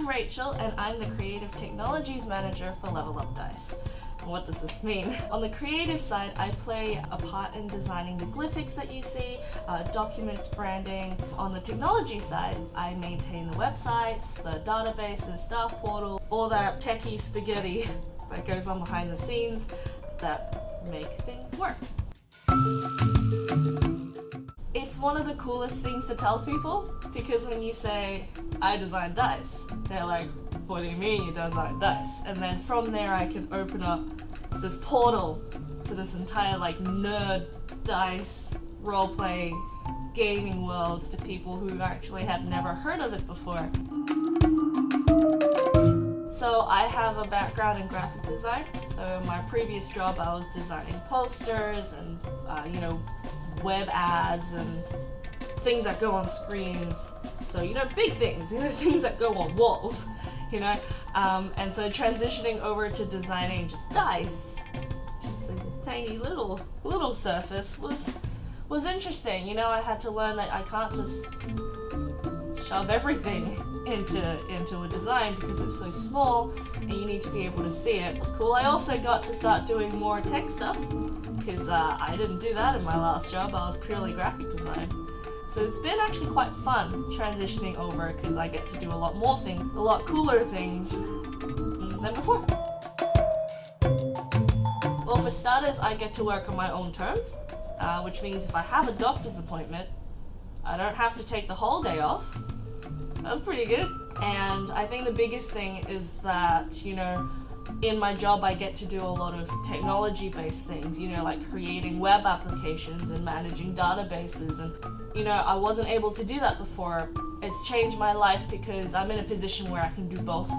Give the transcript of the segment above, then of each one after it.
I'm Rachel and I'm the Creative Technologies Manager for Level Up Dice. What does this mean? On the creative side, I play a part in designing the glyphics that you see, documents, branding. On the technology side, I maintain the websites, the databases, staff portal, all that techie spaghetti that goes on behind the scenes that make things work. It's one of the coolest things to tell people, because when you say, I design dice, they're like, what do you mean you design dice? And then from there I can open up this portal to this entire nerd dice role-playing gaming worlds to people who actually have never heard of it before. So I have a background in graphic design. So in my previous job I was designing posters and web ads and things that go on screens. So big things, things that go on walls. And so transitioning over to designing just dice, just this tiny little surface was interesting. I had to learn that I can't just shove everything into a design because it's so small and you need to be able to see it. It's cool. I also got to start doing more tech stuff because I didn't do that in my last job. I was purely graphic design. So it's been actually quite fun transitioning over because I get to do a lot more things, a lot cooler things than before. Well, for starters, I get to work on my own terms, which means if I have a doctor's appointment, I don't have to take the whole day off. That's pretty good. And I think the biggest thing is that, in my job I get to do a lot of technology-based things, like creating web applications and managing databases, and I wasn't able to do that before. It's changed my life because I'm in a position where I can do both.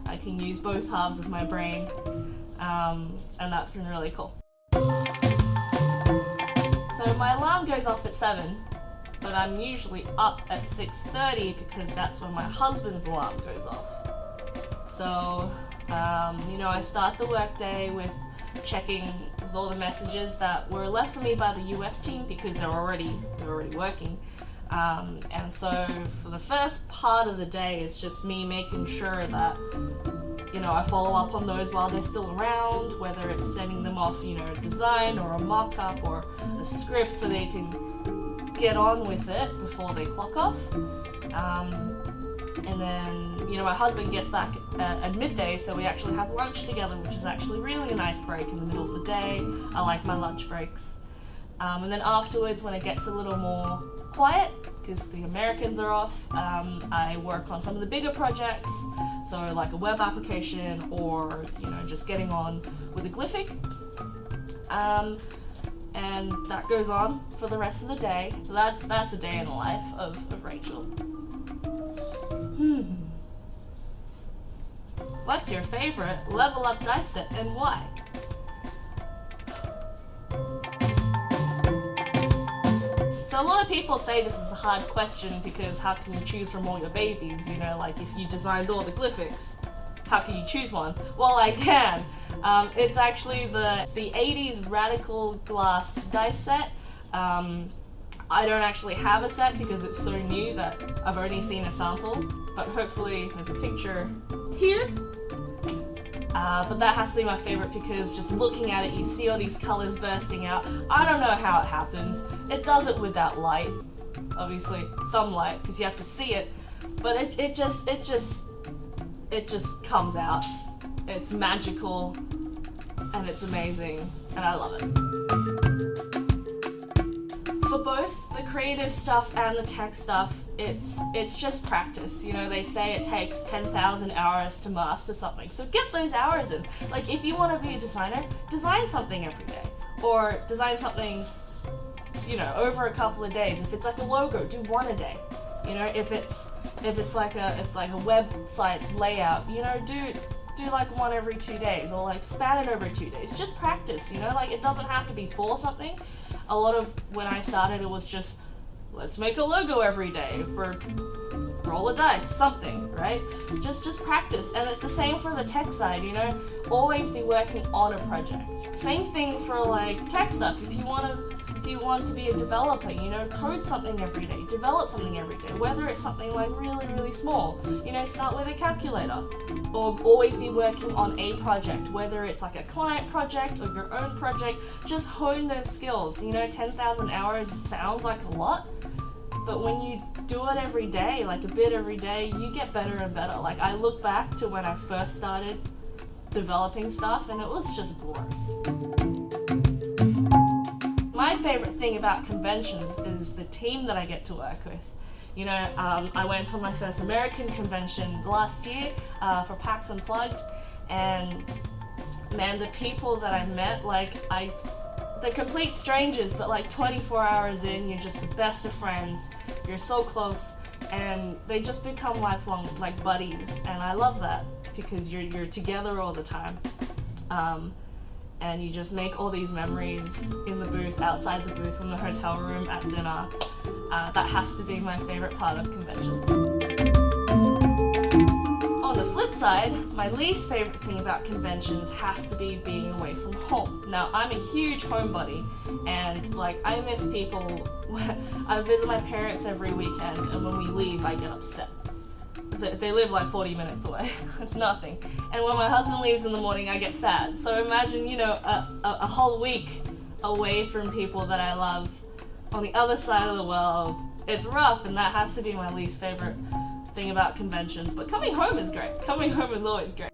I can use both halves of my brain, and that's been really cool. So my alarm goes off at 7, but I'm usually up at 6:30 because that's when my husband's alarm goes off. So I start the workday with checking with all the messages that were left for me by the US team because they're already working. And so for the first part of the day, it's just me making sure that I follow up on those while they're still around, whether it's sending them off a design or a mock-up or a script so they can get on with it before they clock off. And then, my husband gets back at midday, so we actually have lunch together, which is actually really a nice break in the middle of the day. I like my lunch breaks. And then afterwards, when it gets a little more quiet, because the Americans are off, I work on some of the bigger projects, so like a web application or, just getting on with a glyphic. And that goes on for the rest of the day. So that's a day in the life of Rachel. What's your favorite Level Up dice set and why? So a lot of people say this is a hard question because how can you choose from all your babies? If you designed all the glyphics, how can you choose one? Well, I can. It's actually the 80s Radical Glass dice set. I don't actually have a set because it's so new that I've only seen a sample, but hopefully there's a picture here. But that has to be my favorite because just looking at it, you see all these colors bursting out. I don't know how it happens. It does it without light, obviously some light because you have to see it, but it just comes out. It's magical and it's amazing and I love it. For both the creative stuff and the tech stuff, it's just practice. They say it takes 10,000 hours to master something. So get those hours in. If you want to be a designer, design something every day. Or design something, over a couple of days. If it's like a logo, do one a day. If it's like a website layout, do like one every 2 days or span it over 2 days. Just practice, it doesn't have to be for something. A lot of when I started, it was just, let's make a logo every day for roll a dice, something, right? Just practice. And it's the same for the tech side, you know, always be working on a project. Same thing for like tech stuff. If you want to be a developer, you know, code something every day, develop something every day, whether it's something like really small, you know, start with a calculator, or always be working on a project, whether it's like a client project or your own project. Just hone those skills. You know, 10,000 hours sounds like a lot, but when you do it every day, like a bit every day, you get better and better. Like, I look back to when I first started developing stuff and it was just glorious. My favorite thing about conventions is the team that I get to work with. You know, I went on my first American convention last year for PAX Unplugged, and man, the people that I met, like, they're complete strangers, but like 24 hours in, you're just the best of friends. You're so close, and they just become lifelong like buddies, and I love that because you're together all the time. And you just make all these memories in the booth, outside the booth, in the hotel room, at dinner. That has to be my favorite part of conventions. On the flip side, my least favorite thing about conventions has to be being away from home. Now, I'm a huge homebody, and like, I miss people. I visit my parents every weekend, and when we leave, I get upset. They live like 40 minutes away. It's nothing. And when my husband leaves in the morning, I get sad. So imagine, you know, a whole week away from people that I love on the other side of the world. It's rough, and that has to be my least favorite thing about conventions. But coming home is great. Coming home is always great.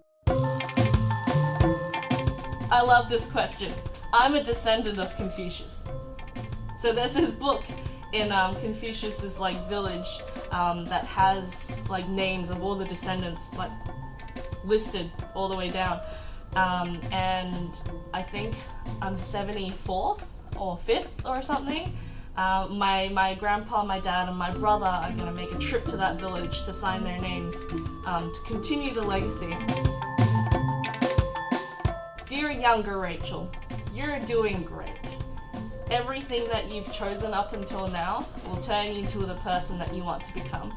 I love this question. I'm a descendant of Confucius. So there's this book in Confucius's like village that has like names of all the descendants like listed all the way down, and I think I'm 74th or 5th or something. My grandpa, my dad, and my brother are gonna make a trip to that village to sign their names to continue the legacy. Dear younger Rachel, you're doing great. Everything that you've chosen up until now will turn you into the person that you want to become.